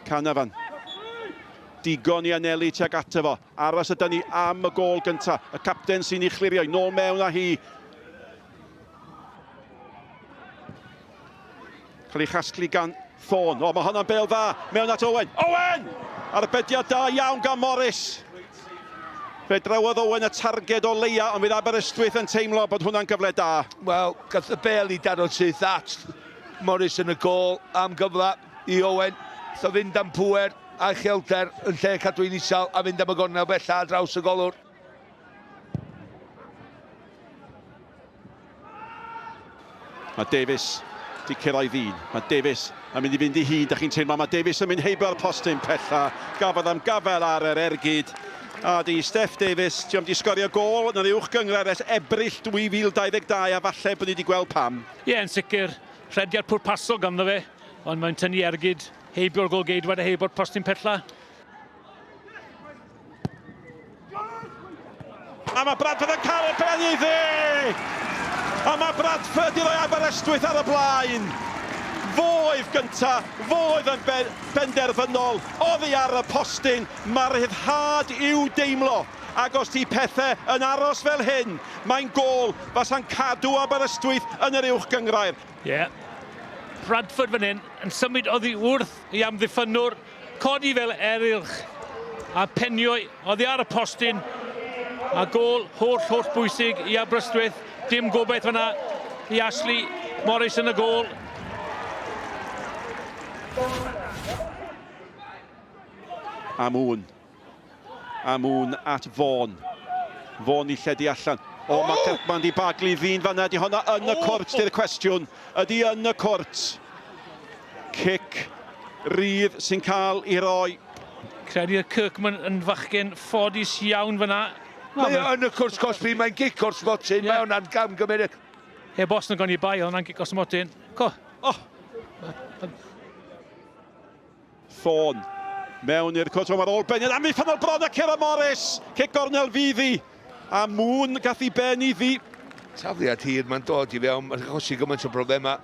Canafan. Digon I anelu tuag ato fo. Aros ydyn ni am y gol gyntaf. Y capten sy'n ei chlirio. Nôl mewn â hi. Cael ei chasglu gan Thorn. O, mae hwnna'n bel dda. Mewn at Owen. Owen! Ar y bediad da iawn gan Morris. Fe drawodd Owen y targed o leia, ond bydd Aberystwyth yn teimlo bod hwnna'n gyfle da. Wel, gath y bel I daro syth at Morris yn y gol am gyfle I Owen. So fynd am pwer a chelter yn lle cadw'n isal a fynd am y gornel bella a draws y golwr. Mae Davies di cyrraedd ddyn. Mae Davies yn mynd I fynd I hyd, a chi'n teimlo mae Davies yn mynd heibio'r postyn pella. Gafodd am gafel ar yr ergyd. A di Steph Davies, ti am di sgorio gol yn yr Uwch Gynghrair ers Ebrill 2022 a falle bod ni wedi gweld pam. Ie, yn sicr, rhediad pwrpasol ganddo fe, ond mae'n tynnu ergyd, heibio'r gol geidwad a heibio'r postyn pella. A mae Bradford yn cael y pen iddi! A mae Bradford I roi Aberystwyth ar y blaen! Foedd gynta, foedd yn benderfynol, oddi ar y postyn, mae'r rhyddhad i'w deimlo. Ac os ti pethau yn aros fel hyn, mae'n gol fasa'n cadw Aberystwyth yn yr Uwch Gynghrair. Ie. Bradford fan hyn yn symud oddi wrth I amddiffynwr, codi fel erilch a penio oddi ar y postyn a gol holl bwysig I Aberystwyth. Dim gobeith fanna I Ashley Morris yn y gol. Amwn at Vaughan. Vaughan I lledu allan. O, mae Kirkman di baglu ddyn fanna. Di honna yn y cwrt, di'r cwestiwn. Ydi yn y cwrt. Cic rydd sy'n cael I roi. Credu'r Kirkman yn fachgen ffodus iawn fanna. Mae yn y cwrs Cosby, mae'n gic o'r smotyn, mae hwnna'n gam gymryd. Bos yn goni bai, hwnna'n gic o'r smotyn. Thorn mewn i'r cwrt, mae'r ôl benydd am I ffynol bron a Cera Morris. Cic gornel fyddi. A Mŵn gath I ben iddi. Tafliad hir mae'n dod I fewn, mae'n chosi gymaint o broblemau.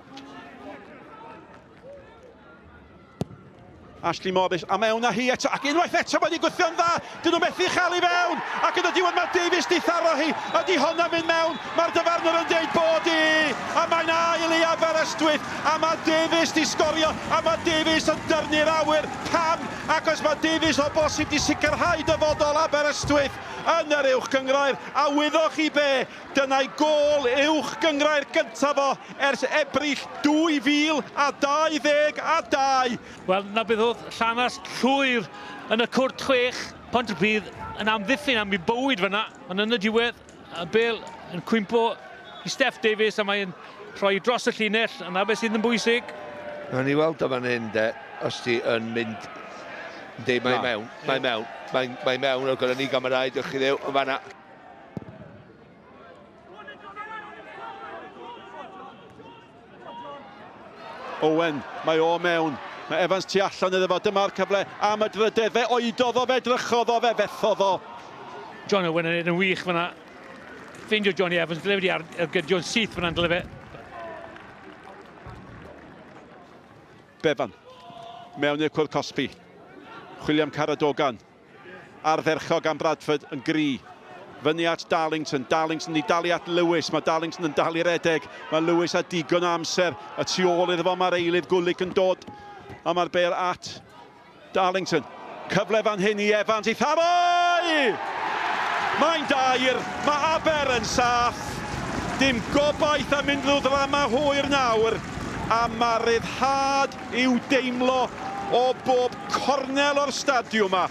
Ashley Morris, a mewn â hi eto, ac unwaith eto mae'n I gwythio'n dda, dyn nhw methu chael I fewn, ac yn y diwedd mae Davies di tharo hi, ydi honna fynd mewn, mae'r dyfarnwr yn deud bod I, a mae'n ail I Aberystwyth, a mae Davies di sgorio, a mae Davies yn dyrnu'r awyr, pam, ac os mae Davies o bosib di sicrhau dyfodol Aberystwyth yn yr Uwch Gynghrair, a wyddwch I be, dyna'i gol Uwch Gynghrair gyntaf o ers Ebrill 2022. Wel, na bydd oedd llanas llwyr yn y cwrt 6, Pontypridd yn amddiffyn am I bywyd fanna, ond yn y diwedd, y bel yn cwympo I Steph Davies a mae'n rhoi dros y llinell, a na beth sydd yn bwysig. Mae'n I weld o fan hyn, os ti yn mynd, mae mewn, o gyda ni gamerau, diolch I ddew, yn fanna. Owen, mae o mewn. Mae Evans tu allan iddo fo, dyma'r cyfle am y drydydd. Fe oedodd o, fe drychodd o, fe fethodd o. John Owen yn wych fanna. Ffeindio Johnny Evans, dyle wedi argydion syth fanna'n dyle fe. Bevan, mewn i'r cwrdd Cosby. Chwilio am Caradogan. Ardderchog am Bradford yn gri. Fyny at Darlington. Darlington I dalu at Lewis. Mae Darlington yn dalu redeg. Mae Lewis a digon o amser. Y tu ôl iddo fo, mae'r eilydd Gwlyg yn dod. A mae'r bel at Darlington. Cyfle fan hyn I Evans I tharau! Mae'n dair. Mae Aber yn saff. Dim gobaith am unrhyw ddrama hwyr nawr. A mae ryddhad i'w deimlo o bob cornel o'r stadiwm yma.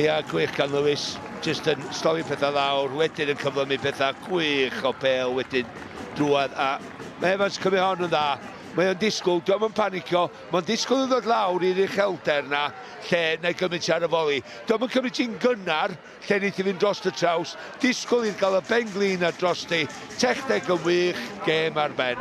Ia, gwych gan Lewis. Just yn stori pethau lawr, wedyn yn cyflymu pethau gwych o bel wedyn drwad. A mae Evans cymryd hon yn dda. Mae o'n disgwyl, dwi'n yn panicio. Mae'n disgwyl yn ddod lawr i'r uchelder na, lle neu gymryd ar y foli. Dwi'n yn cymryd i'n gynnar, lle ni ti fynd dros y traws. Disgwyl i'n cael y ben glin ar dros ti. Techneg yn wych, gêm ar ben.